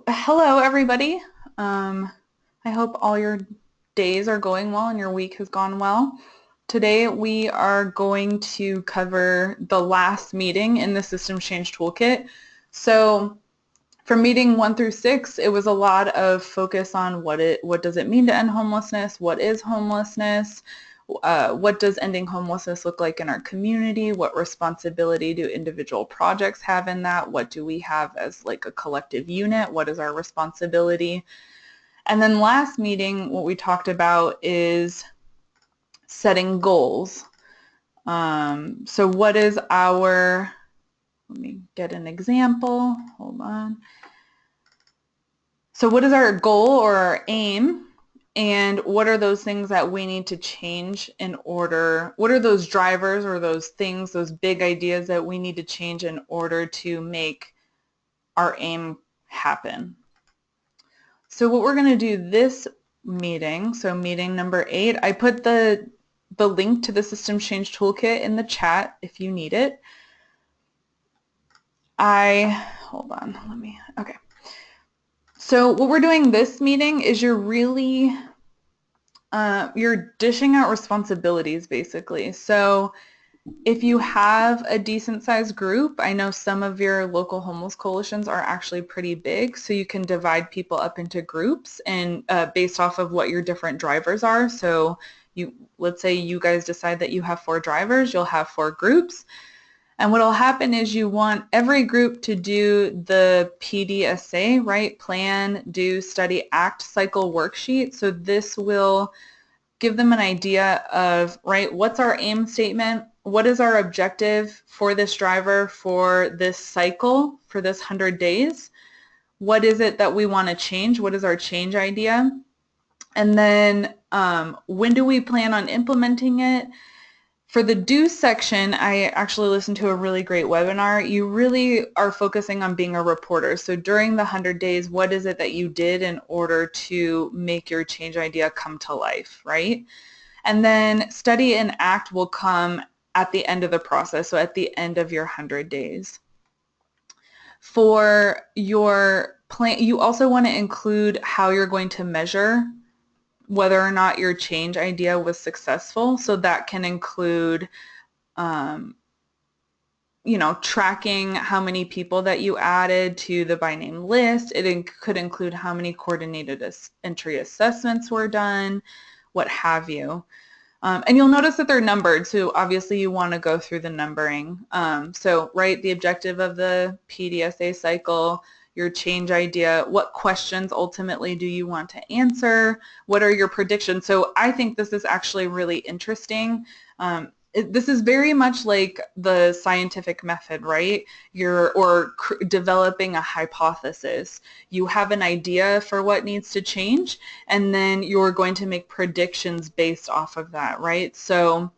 Hello, everybody. I hope all your days are going well and your week has gone well. Today we are going to cover the last meeting in the Systems Change Toolkit. So for meeting 1 through 6, it was a lot of focus on what does it mean to end homelessness, what is homelessness, what does ending homelessness look like in our community, what responsibility do individual projects have in that, what do we have as like a collective unit, what is our responsibility. And then last meeting, what we talked about is setting goals. So what is our, let me get an example, hold on. So what is our goal or our aim? And what are those things that we need to change in order, what are those drivers or those things, those big ideas that we need to change in order to make our aim happen? So what we're going to do this meeting, so meeting number 8, I put the link to the Systems Change Toolkit in the chat if you need it. Hold on, okay. So what we're doing this meeting is you're dishing out responsibilities basically. So if you have a decent sized group, I know some of your local homeless coalitions are actually pretty big, so you can divide people up into groups and based off of what your different drivers are. So let's say you guys decide that you have 4 drivers, you'll have 4 groups. And what will happen is you want every group to do the PDSA, right? Plan, do, study, act cycle worksheet. So this will give them an idea of, right, what's our aim statement? What is our objective for this driver for this cycle, for this 100 days? What is it that we want to change? What is our change idea? And then when do we plan on implementing it? For the do section, I actually listened to a really great webinar. You really are focusing on being a reporter. So during the 100 days, what is it that you did in order to make your change idea come to life, right? And then study and act will come at the end of the process, so at the end of your 100 days. For your plan, you also want to include how you're going to measure whether or not your change idea was successful. So that can include tracking how many people that you added to the by name list. It could include how many coordinated entry assessments were done, what have you. And you'll notice that they're numbered, so obviously you want to go through the numbering. So, right, the objective of the PDSA cycle, your change idea, what questions ultimately do you want to answer, what are your predictions? So I think this is actually really interesting. This is very much like the scientific method, right? Developing a hypothesis. You have an idea for what needs to change, and then you're going to make predictions based off of that, right? So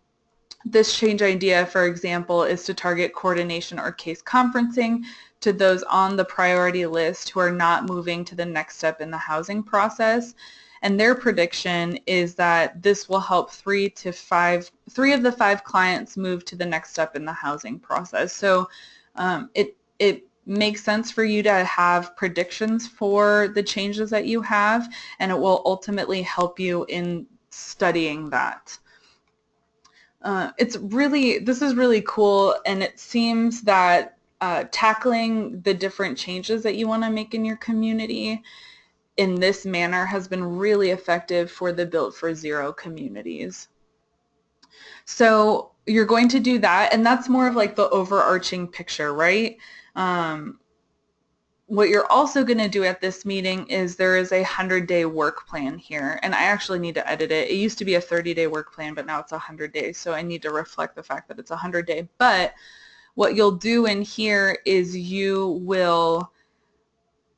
this change idea, for example, is to target coordination or case conferencing to those on the priority list who are not moving to the next step in the housing process. And their prediction is that this will help 3 of the 5 clients move to the next step in the housing process. So it makes sense for you to have predictions for the changes that you have, and it will ultimately help you in studying that. This is really cool, and it seems that tackling the different changes that you want to make in your community in this manner has been really effective for the Built for Zero communities. So you're going to do that, and that's more of like the overarching picture, right? What you're also going to do at this meeting is there is a 100-day work plan here, and I actually need to edit it. It used to be a 30-day work plan, but now it's 100 days, so I need to reflect the fact that it's 100-day. But what you'll do in here is you will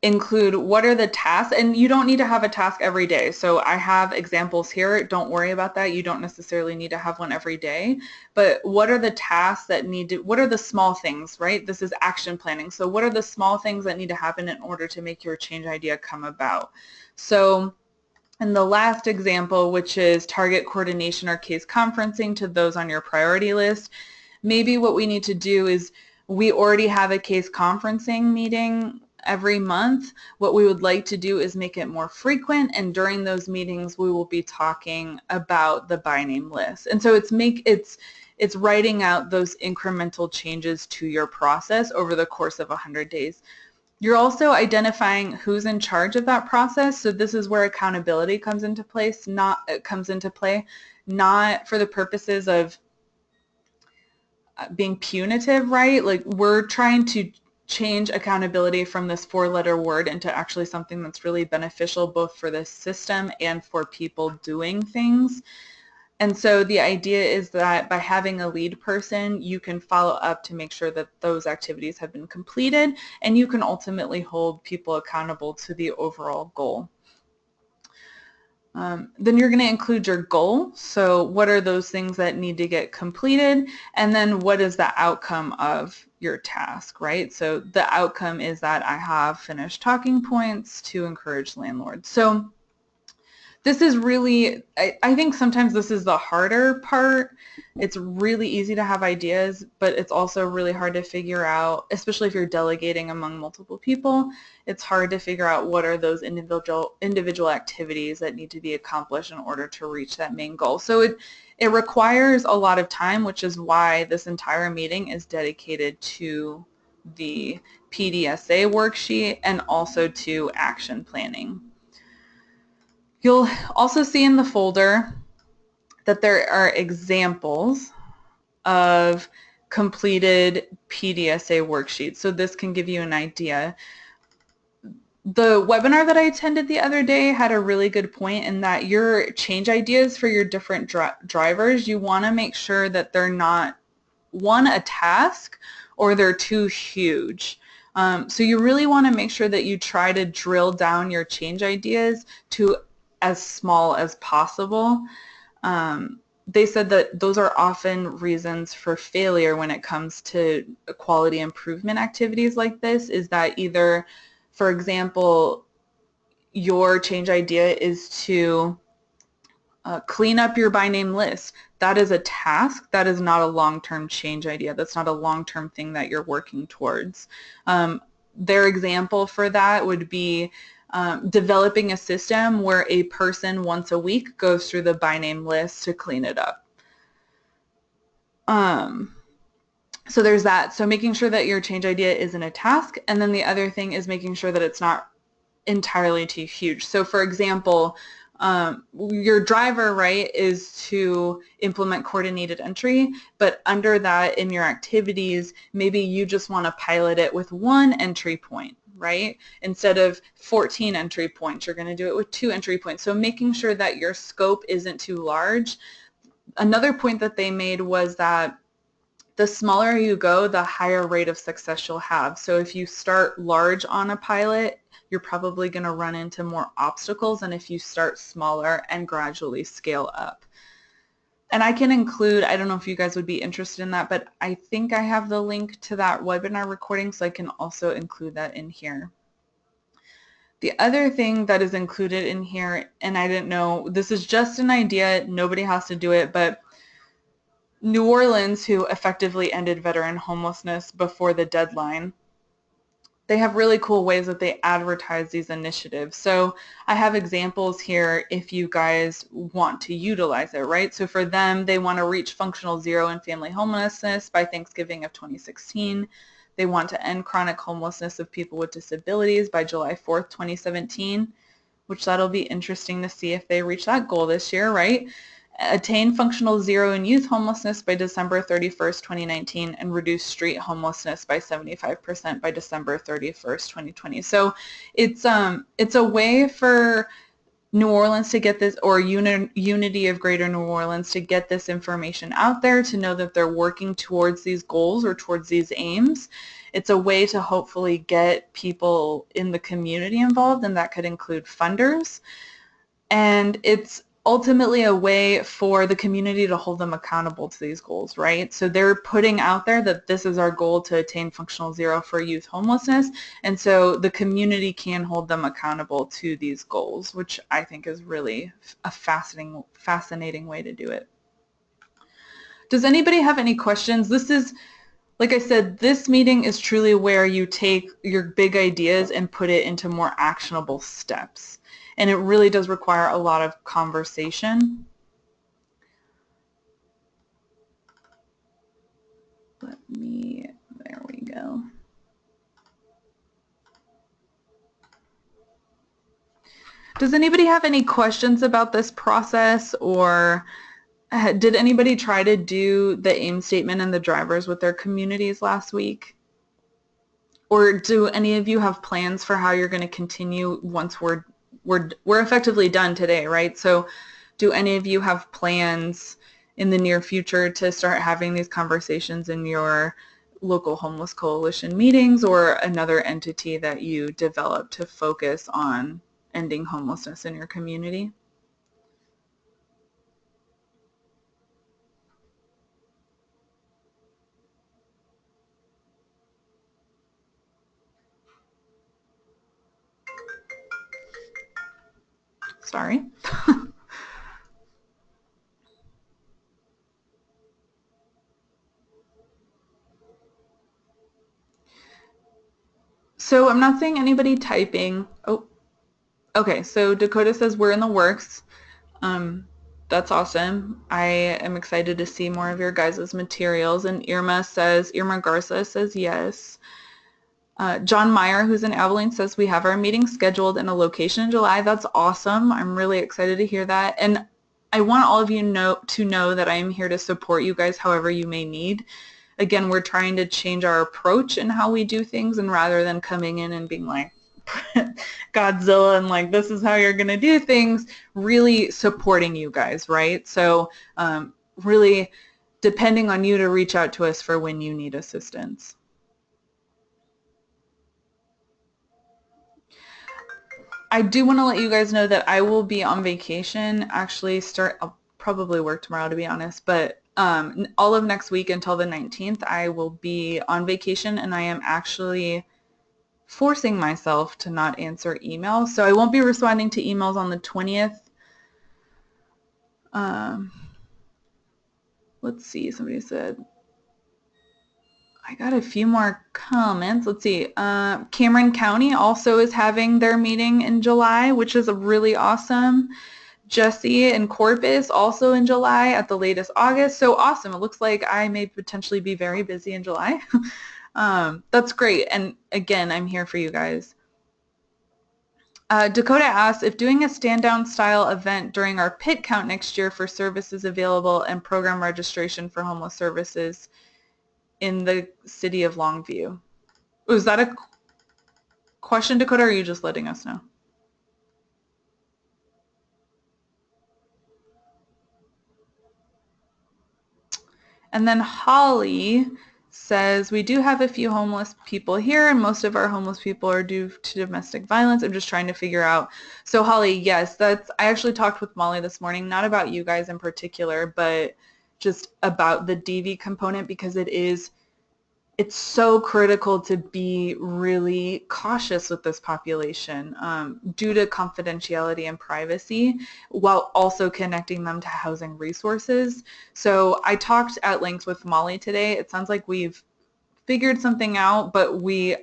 include what are the tasks, and you don't need to have a task every day. So I have examples here. Don't worry about that. You don't necessarily need to have one every day, but what are the tasks that what are the small things, right? This is action planning. So what are the small things that need to happen in order to make your change idea come about? So in the last example, which is target coordination or case conferencing to those on your priority list, maybe what we need to do is we already have a case conferencing meeting every month. What we would like to do is make it more frequent, and during those meetings we will be talking about the by name list. And so it's writing out those incremental changes to your process over the course of 100 days. You're also identifying who's in charge of that process. So this is where accountability comes into place, not for the purposes of being punitive, right? Like, we're trying to change accountability from this 4-letter word into actually something that's really beneficial both for the system and for people doing things. And so the idea is that by having a lead person, you can follow up to make sure that those activities have been completed, and you can ultimately hold people accountable to the overall goal. Then you're going to include your goal. So what are those things that need to get completed? And then what is the outcome of your task, right? So the outcome is that I have finished talking points to encourage landlords. So this is really, I think sometimes this is the harder part. It's really easy to have ideas, but it's also really hard to figure out, especially if you're delegating among multiple people. It's hard to figure out what are those individual activities that need to be accomplished in order to reach that main goal. So it requires a lot of time, which is why this entire meeting is dedicated to the PDSA worksheet and also to action planning. You'll also see in the folder that there are examples of completed PDSA worksheets. So this can give you an idea. The webinar that I attended the other day had a really good point in that your change ideas for your different drivers, you want to make sure that they're not, one, a task, or they're too huge. So you really want to make sure that you try to drill down your change ideas to as small as possible. They said that those are often reasons for failure when it comes to quality improvement activities like this, is that either, for example, your change idea is to clean up your by name list. That is a task. That is not a long-term change idea. That's not a long-term thing that you're working towards. Their example for that would be developing a system where a person once a week goes through the by name list to clean it up. So there's that. So making sure that your change idea isn't a task, and then the other thing is making sure that it's not entirely too huge. So for example, your driver, right, is to implement coordinated entry, but under that in your activities, maybe you just want to pilot it with 1 entry point, right? Instead of 14 entry points, you're going to do it with 2 entry points. So making sure that your scope isn't too large. Another point that they made was that the smaller you go, the higher rate of success you'll have. So if you start large on a pilot, you're probably going to run into more obstacles than if you start smaller and gradually scale up. And I can include, I don't know if you guys would be interested in that, but I think I have the link to that webinar recording, so I can also include that in here. The other thing that is included in here, and I didn't know, this is just an idea, nobody has to do it, but New Orleans, who effectively ended veteran homelessness before the deadline, they have really cool ways that they advertise these initiatives. So I have examples here if you guys want to utilize it, right? So for them, they want to reach functional zero in family homelessness by Thanksgiving of 2016. They want to end chronic homelessness of people with disabilities by July 4th, 2017, which that'll be interesting to see if they reach that goal this year, right? Attain functional zero in youth homelessness by December 31st, 2019, and reduce street homelessness by 75% by December 31st, 2020. So it's a way for New Orleans to get this, or Unity of Greater New Orleans to get this information out there, to know that they're working towards these goals or towards these aims. It's a way to hopefully get people in the community involved, and that could include funders. And it's ultimately a way for the community to hold them accountable to these goals, right? So they're putting out there that this is our goal to attain functional zero for youth homelessness, and so the community can hold them accountable to these goals, which I think is really a fascinating way to do it. Does anybody have any questions? This is like I said, this meeting is truly where you take your big ideas and put it into more actionable steps. And it really does require a lot of conversation. There we go. Does anybody have any questions about this process, or did anybody try to do the aim statement and the drivers with their communities last week? Or do any of you have plans for how you're going to continue once we're effectively done today, right? So do any of you have plans in the near future to start having these conversations in your local homeless coalition meetings, or another entity that you develop to focus on ending homelessness in your community? Sorry. So I'm not seeing anybody typing. Oh, okay. So Dakota says we're in the works. That's awesome. I am excited to see more of your guys' materials. And Irma Garza says yes. John Meyer, who's in Abilene, says we have our meeting scheduled in a location in July. That's awesome. I'm really excited to hear that. And I want all of you to know that I am here to support you guys however you may need. Again, we're trying to change our approach in how we do things, and rather than coming in and being like Godzilla and like, this is how you're going to do things, really supporting you guys, right? So really depending on you to reach out to us for when you need assistance. I do want to let you guys know that I will be on vacation. Actually, I'll probably work tomorrow, to be honest, but all of next week until the 19th, I will be on vacation, and I am actually forcing myself to not answer emails. So I won't be responding to emails on the 20th. Let's see, somebody said, I got a few more comments. Let's see. Cameron County also is having their meeting in July, which is really awesome. Jesse and Corpus also in July, at the latest August. So awesome. It looks like I may potentially be very busy in July. That's great. And again, I'm here for you guys. Dakota asks, if doing a stand-down style event during our pit count next year for services available and program registration for homeless services in the city of Longview. Was that a question, Dakota, or are you just letting us know? And then Holly says, we do have a few homeless people here, and most of our homeless people are due to domestic violence. I'm just trying to figure out. So Holly, yes, I actually talked with Molly this morning, not about you guys in particular, but just about the DV component, because it's so critical to be really cautious with this population due to confidentiality and privacy, while also connecting them to housing resources. So I talked at length with Molly today. It sounds like we've figured something out, but we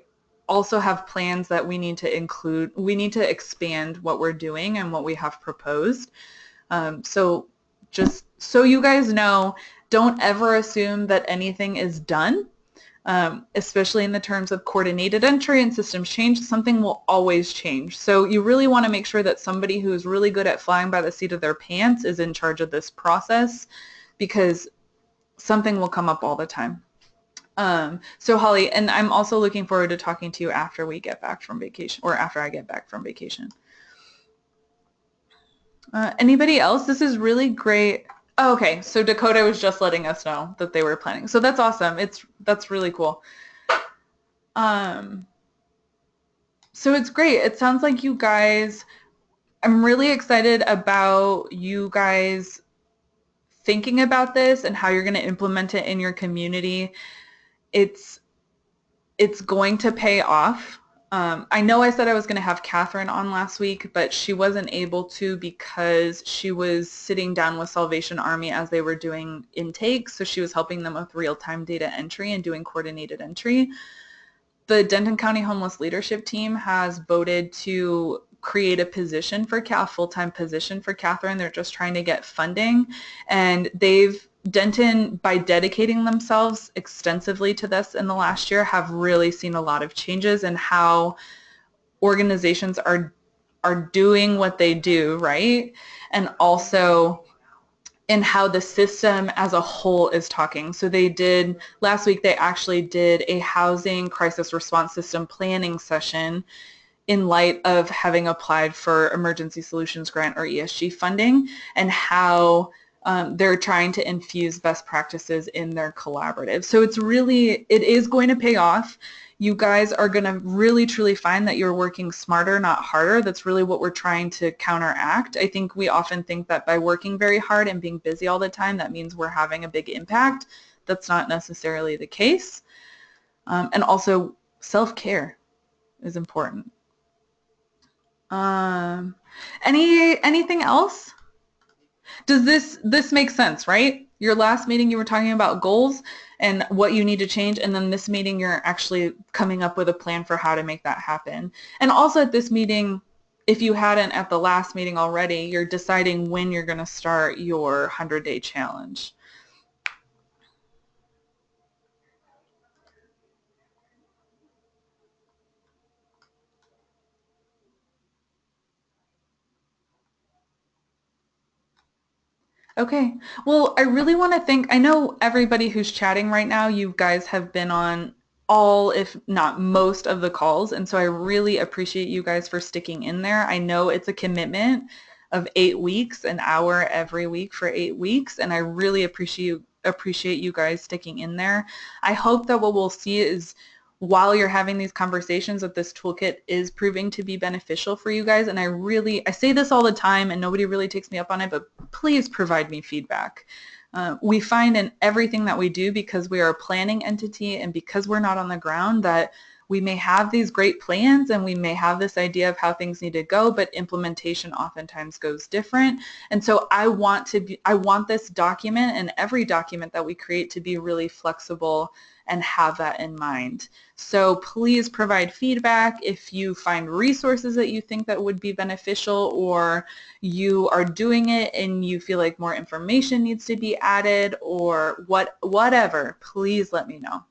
also have plans that we need to include. We need to expand what we're doing and what we have proposed. So just so you guys know, don't ever assume that anything is done. Especially in the terms of coordinated entry and systems change, something will always change. So you really want to make sure that somebody who's really good at flying by the seat of their pants is in charge of this process, because something will come up all the time. So Holly, and I'm also looking forward to talking to you after we get back from vacation, or after I get back from vacation. Anybody else? This is really great. Oh, okay, so Dakota was just letting us know that they were planning. So that's awesome. That's really cool. So it's great. It sounds like you guys, I'm really excited about you guys thinking about this and how you're going to implement it in your community. It's going to pay off. I know I said I was going to have Catherine on last week, but she wasn't able to because she was sitting down with Salvation Army as they were doing intakes. So she was helping them with real-time data entry and doing coordinated entry. The Denton County Homeless Leadership Team has voted to create a position for a full-time position for Catherine. They're just trying to get funding, and Denton, by dedicating themselves extensively to this in the last year, have really seen a lot of changes in how organizations are doing what they do, right? And also in how the system as a whole is talking. So last week they actually did a housing crisis response system planning session in light of having applied for Emergency Solutions Grant or ESG funding, and how they're trying to infuse best practices in their collaborative. So it is going to pay off. You guys are going to really truly find that you're working smarter, not harder. That's really what we're trying to counteract. I think we often think that by working very hard and being busy all the time, that means we're having a big impact. That's not necessarily the case. And also, self-care is important. Anything else? Does this make sense, right? Your last meeting you were talking about goals and what you need to change, and then this meeting you're actually coming up with a plan for how to make that happen. And also at this meeting, if you hadn't at the last meeting already, you're deciding when you're going to start your 100-day challenge. Okay. Well, I really want to I know everybody who's chatting right now, you guys have been on all, if not most, of the calls. And so I really appreciate you guys for sticking in there. I know it's a commitment of 8 weeks, an hour every week for 8 weeks. And I really appreciate you guys sticking in there. I hope that what we'll see is, while you're having these conversations, that this toolkit is proving to be beneficial for you guys. And I say this all the time and nobody really takes me up on it, but please provide me feedback. We find in everything that we do, because we are a planning entity and because we're not on the ground, that we may have these great plans and we may have this idea of how things need to go, but implementation oftentimes goes different. And so I want this document and every document that we create to be really flexible and have that in mind. So please provide feedback if you find resources that you think that would be beneficial, or you are doing it and you feel like more information needs to be added, or whatever, please let me know.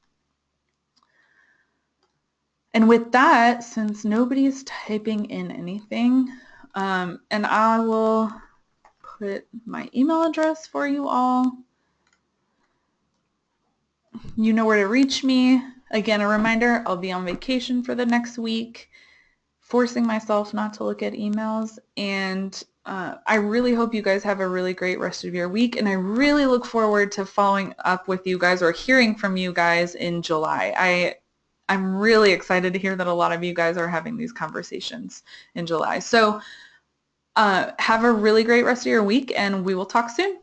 And with that, since nobody's typing in anything, and I will put my email address for you all. You know where to reach me. Again, a reminder, I'll be on vacation for the next week, forcing myself not to look at emails. And I really hope you guys have a really great rest of your week. And I really look forward to following up with you guys or hearing from you guys in July. I'm really excited to hear that a lot of you guys are having these conversations in July. So have a really great rest of your week, and we will talk soon.